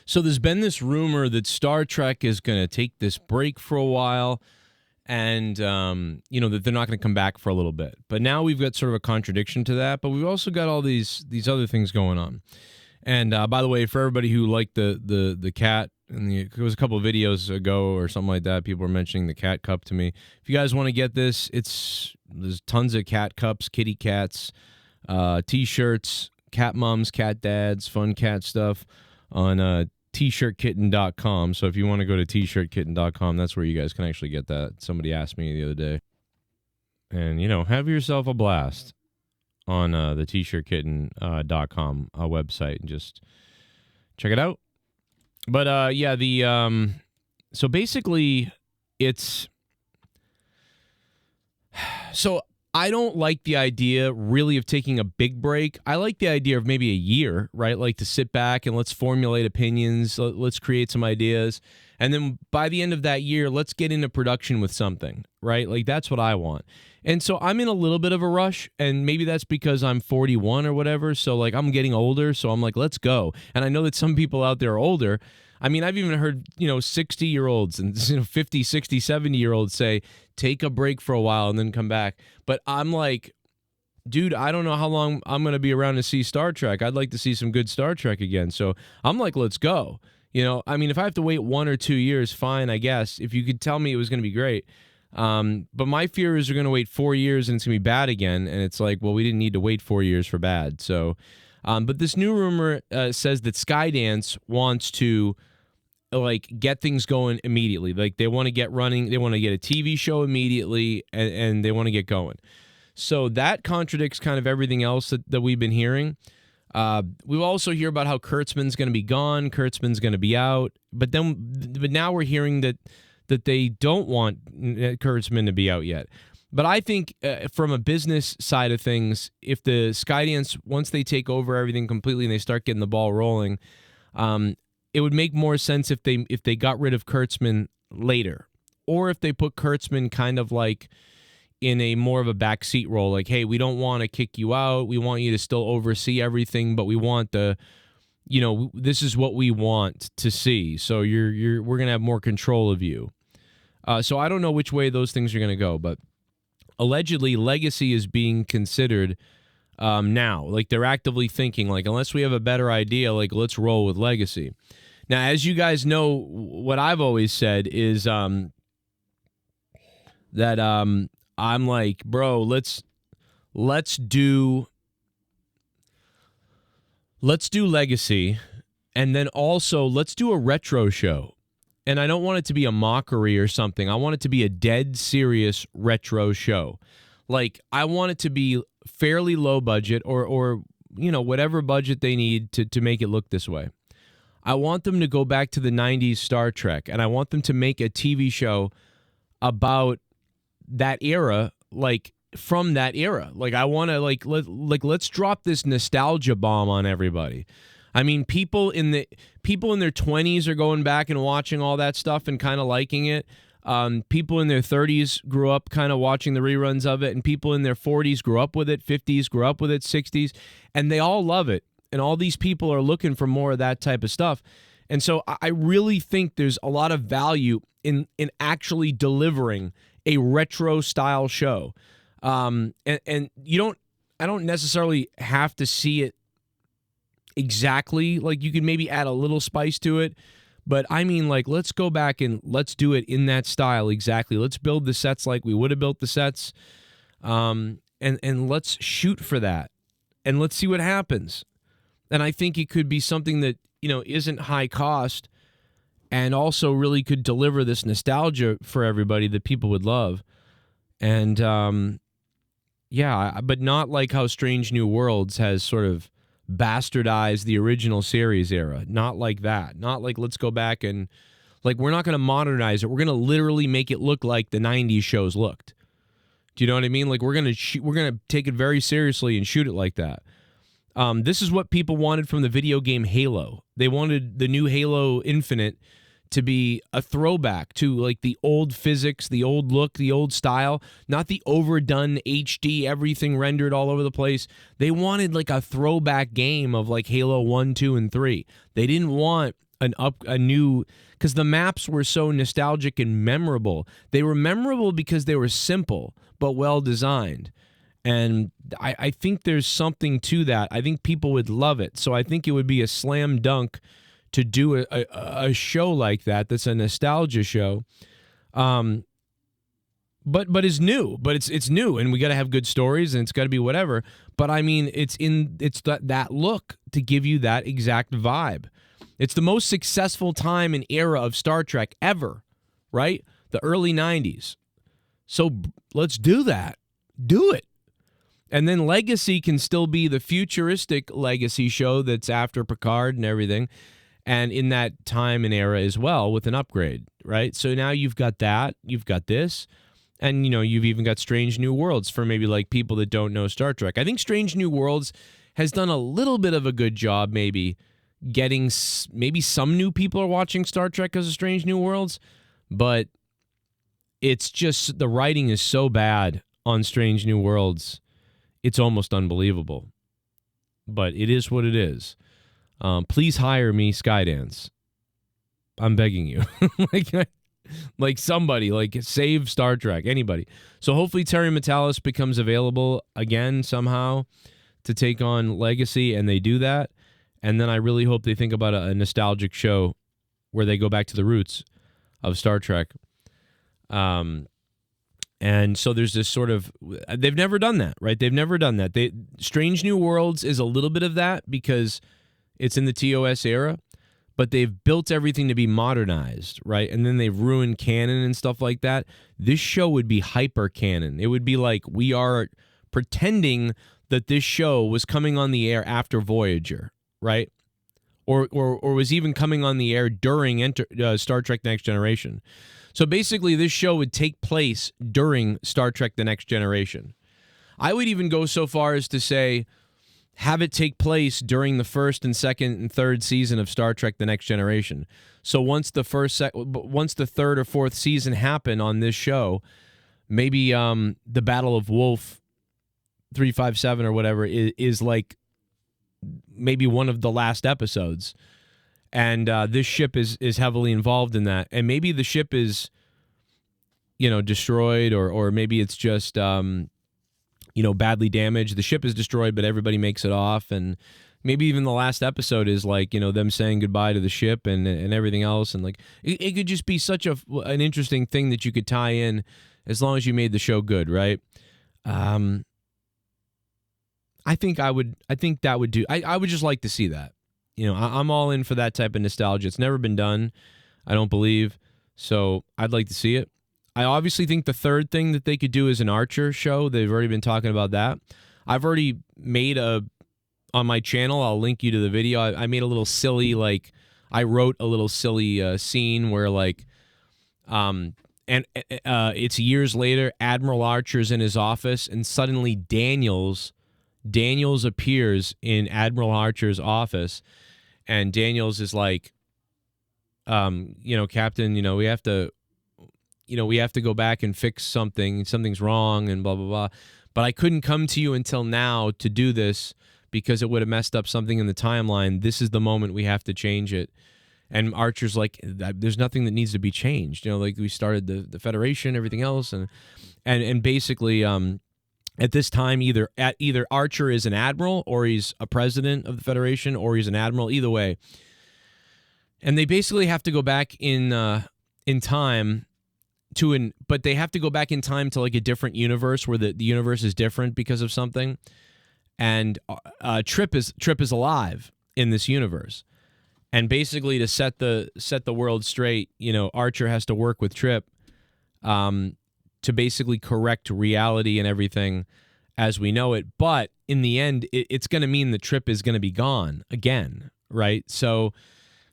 So there's been this rumor that Star Trek is going to take this break for a while, and that they're not going to come back for a little bit. But now we've got sort of a contradiction to that. But we've also got all these other things going on. And by the way, for everybody who liked the cat, and it was a couple of videos ago or something like that, people were mentioning the cat cup to me. If you guys want to get this, there's tons of cat cups, kitty cats, T-shirts, cat moms, cat dads, fun cat stuff on tshirtkitten.com. So if you want to go to tshirtkitten.com, that's where you guys can actually get that. Somebody asked me the other day. And, have yourself a blast on the tshirtkitten.com website and just check it out. But, so basically so I don't like the idea really of taking a big break. I like the idea of maybe a year, right? Like to sit back and let's formulate opinions. Let's create some ideas. And then by the end of that year, let's get into production with something, right? Like that's what I want. And so I'm in a little bit of a rush, and maybe that's because I'm 41 or whatever. So like I'm getting older. So I'm like, let's go. And I know that some people out there are older. I mean, I've even heard, 60-year-olds and 50, 60, 70-year-olds say, take a break for a while and then come back. But I'm like, dude, I don't know how long I'm going to be around to see Star Trek. I'd like to see some good Star Trek again. So I'm like, let's go. I mean, if I have to wait 1 or 2 years, fine, I guess. If you could tell me it was going to be great. But my fear is we're going to wait 4 years and it's going to be bad again. And it's like, well, we didn't need to wait 4 years for bad. So, but this new rumor says that SkyDance wants to get things going immediately. Like they want to get running. They want to get a TV show immediately and they want to get going. So that contradicts kind of everything else that we've been hearing. We also hear about how Kurtzman's going to be gone. Kurtzman's going to be out. But now we're hearing that they don't want Kurtzman to be out yet. But I think from a business side of things, if the SkyDance, once they take over everything completely and they start getting the ball rolling, it would make more sense if they got rid of Kurtzman later, or if they put Kurtzman kind of like in a more of a backseat role. Like, hey, we don't want to kick you out. We want you to still oversee everything, but we want this is what we want to see. So we're gonna have more control of you. So I don't know which way those things are going to go, but allegedly Legacy is being considered now. Like they're actively thinking, like, unless we have a better idea, like let's roll with Legacy. Now, as you guys know, what I've always said is that I'm like, bro, let's do Legacy, and then also let's do a retro show. And I don't want it to be a mockery or something. I want it to be a dead serious retro show. Like, I want it to be fairly low budget or whatever budget they need to make it look this way. I want them to go back to the 90s Star Trek, and I want them to make a TV show about that era, like from that era. Like, I want to let's drop this nostalgia bomb on everybody. I mean, people in their 20s are going back and watching all that stuff and kind of liking it. People in their 30s grew up kind of watching the reruns of it, and people in their 40s grew up with it, 50s grew up with it, 60s, and they all love it. And all these people are looking for more of that type of stuff. And so I really think there's a lot of value in actually delivering a retro style show. And I don't necessarily have to see it exactly. Like, you could maybe add a little spice to it, but I mean, like, let's go back and let's do it in that style exactly. Let's build the sets like we would have built the sets, and let's shoot for that, and let's see what happens. And I think it could be something that isn't high cost, and also really could deliver this nostalgia for everybody that people would love, and but not like how Strange New Worlds has sort of bastardized the original series era. Not like that. Not like, let's go back and, like, we're not going to modernize it. We're going to literally make it look like the 90s shows looked. Do you know what I mean? Like, we're going to take it very seriously and shoot it like that. This is what people wanted from the video game Halo. They wanted the new Halo Infinite to be a throwback to, like, the old physics, the old look, the old style, not the overdone HD, everything rendered all over the place. They wanted, like, a throwback game of, like, Halo 1, 2, and 3. They didn't want a new, because the maps were so nostalgic and memorable. They were memorable because they were simple but well designed. And I think there's something to that. I think people would love it. So I think it would be a slam dunk to do a show like that that's a nostalgia show. But is new. But it's new, and we got to have good stories, and it's got to be whatever. But I mean, it's that look to give you that exact vibe. It's the most successful time and era of Star Trek ever, right? The early 90s. So let's do that. Do it. And then Legacy can still be the futuristic Legacy show that's after Picard and everything, and in that time and era as well with an upgrade, right? So now you've got that, you've got this, and you've even got Strange New Worlds for maybe like people that don't know Star Trek. I think Strange New Worlds has done a little bit of a good job maybe getting, maybe some new people are watching Star Trek because of Strange New Worlds, but it's just the writing is so bad on Strange New Worlds. It's almost unbelievable, but it is what it is. Please hire me, SkyDance. I'm begging you. like somebody, like save Star Trek, anybody. So hopefully Terry Metalis becomes available again somehow to take on Legacy, and they do that. And then I really hope they think about a nostalgic show where they go back to the roots of Star Trek. And so there's this sort of, they've never done that, right? They've never done that. Strange New Worlds is a little bit of that because it's in the TOS era, but they've built everything to be modernized, right? And then they've ruined canon and stuff like that. This show would be hyper canon. It would be like we are pretending that this show was coming on the air after Voyager, right? Or was even coming on the air during Star Trek The Next Generation. So basically, this show would take place during Star Trek The Next Generation. I would even go so far as to say, have it take place during the first and second and third season of Star Trek The Next Generation. So once the third or fourth season happen on this show, maybe the Battle of Wolf 357 or whatever is like maybe one of the last episodes. And this ship is heavily involved in that. And maybe the ship is, destroyed, or maybe it's just, badly damaged. The ship is destroyed, but everybody makes it off. And maybe even the last episode is like, them saying goodbye to the ship and everything else. And like, it could just be such an interesting thing that you could tie in as long as you made the show good, right? I think that would do. I would just like to see that. I'm all in for that type of nostalgia. It's never been done, I don't believe. So I'd like to see it. I obviously think the third thing that they could do is an Archer show. They've already been talking about that. I've already made on my channel, I'll link you to the video. I made a little silly, I wrote a little silly scene where it's years later, Admiral Archer's in his office, and suddenly Daniels appears in Admiral Archer's office. And Daniels is like, Captain, we have to go back and fix something. Something's wrong and blah, blah, blah. But I couldn't come to you until now to do this because it would have messed up something in the timeline. This is the moment we have to change it. And Archer's like, there's nothing that needs to be changed. We started the Federation, everything else. And basically, at this time, either Archer is an admiral, or he's a president of the Federation, or he's an admiral. Either way, and they basically have to go back in time but they have to go back in time to like a different universe where the universe is different because of something. And Trip is alive in this universe, and basically to set the world straight, Archer has to work with Trip. To basically correct reality and everything as we know it. But in the end, it's going to mean the Trip is going to be gone again, right? So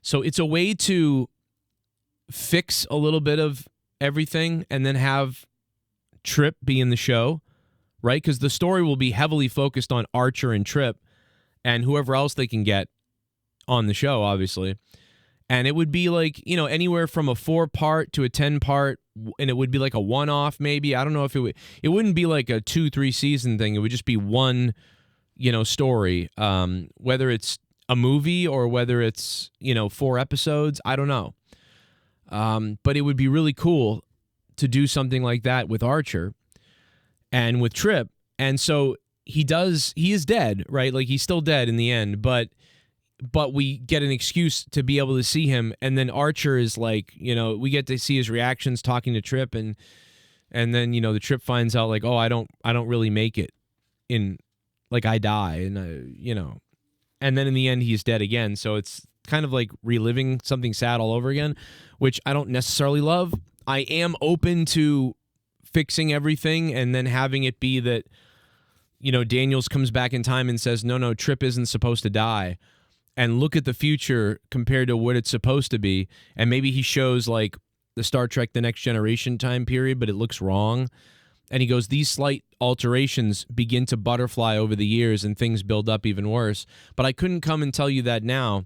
it's a way to fix a little bit of everything and then have Trip be in the show, right? Because the story will be heavily focused on Archer and Trip and whoever else they can get on the show, obviously. And it would be like, anywhere from a 4-part to a 10-part, and it would be like a one-off maybe. I don't know if it wouldn't be like a 2-3 season thing. It would just be one, story. Whether it's a movie or whether it's, 4 episodes. I don't know. But it would be really cool to do something like that with Archer and with Trip. And so he is dead, right? Like, he's still dead in the end, but we get an excuse to be able to see him. And then Archer is like, we get to see his reactions talking to Trip, and then, the Trip finds out like, oh, I don't really make it in, like, I die. And, and then in the end, he's dead again. So it's kind of like reliving something sad all over again, which I don't necessarily love. I am open to fixing everything and then having it be that, Daniels comes back in time and says, no, Trip isn't supposed to die. And look at the future compared to what it's supposed to be. And maybe he shows like the Star Trek The Next Generation time period, but it looks wrong. And he goes, these slight alterations begin to butterfly over the years and things build up even worse. But I couldn't come and tell you that now.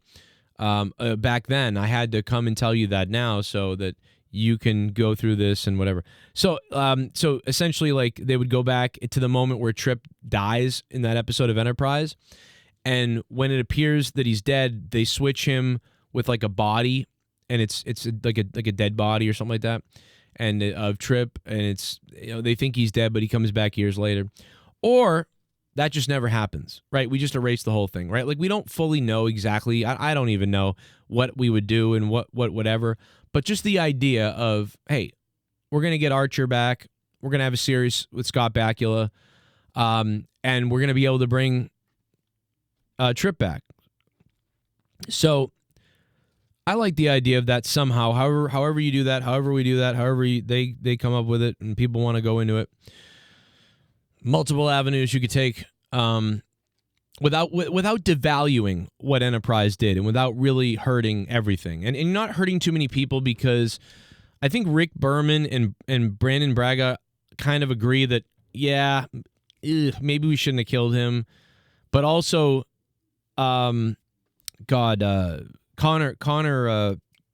Back then, I had to come and tell you that now so that you can go through this and whatever. So essentially, like, they would go back to the moment where Trip dies in that episode of Enterprise. And when it appears that he's dead, they switch him with like a body, and it's like a dead body or something like that, and of Trip, and it's, they think he's dead, but he comes back years later, or that just never happens, right? We just erase the whole thing, right? Like, we don't fully know exactly. I don't even know what we would do and whatever, but just the idea of, hey, we're gonna get Archer back, we're gonna have a series with Scott Bakula, and we're gonna be able to bring Trip back. So I like the idea of that somehow. However you do that, however we do that, however they come up with it, and people want to go into it. Multiple avenues you could take, without devaluing what Enterprise did, and without really hurting everything, and not hurting too many people, because I think Rick Berman and Brandon Braga kind of agree that, yeah, maybe we shouldn't have killed him, but also, Connor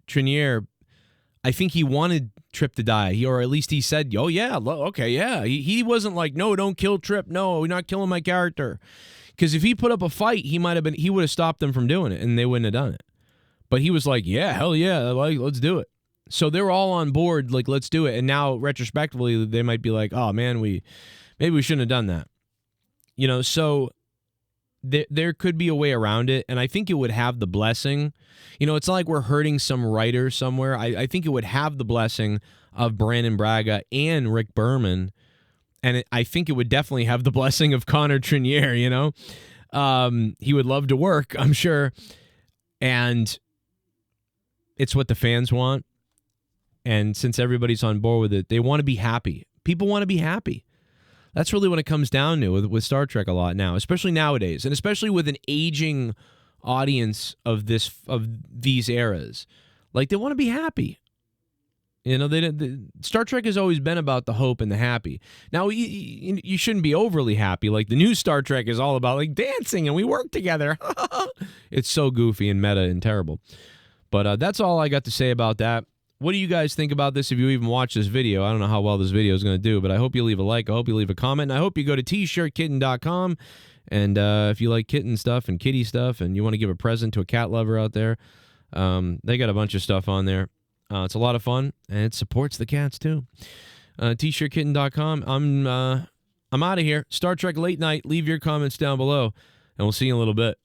Trenier, I think he wanted Trip to die, or at least he said, oh yeah, okay, yeah. He wasn't like, no, don't kill Trip, no, you're not killing my character, because if he put up a fight, he would have stopped them from doing it, and they wouldn't have done it. But he was like, yeah, hell yeah, like, let's do it. So they're all on board, like, let's do it. And now retrospectively, they might be like, oh man, maybe we shouldn't have done that, so there could be a way around it, and I think it would have the blessing. It's not like we're hurting some writer somewhere. I think it would have the blessing of Brandon Braga and Rick Berman, and I think it would definitely have the blessing of Connor Trenier, he would love to work, I'm sure, and it's what the fans want, and since everybody's on board with it, they want to be happy. People want to be happy. That's really what it comes down to with Star Trek a lot now, especially nowadays, and especially with an aging audience of these eras. Like, they want to be happy. Star Trek has always been about the hope and the happy. Now, you shouldn't be overly happy. Like, the new Star Trek is all about, like, dancing and we work together. It's so goofy and meta and terrible. But that's all I got to say about that. What do you guys think about this if you even watch this video? I don't know how well this video is going to do, but I hope you leave a like. I hope you leave a comment. And I hope you go to tshirtkitten.com. And if you like kitten stuff and kitty stuff and you want to give a present to a cat lover out there, they got a bunch of stuff on there. It's a lot of fun, and it supports the cats too. tshirtkitten.com. I'm out of here. Star Trek Late Night. Leave your comments down below, and we'll see you in a little bit.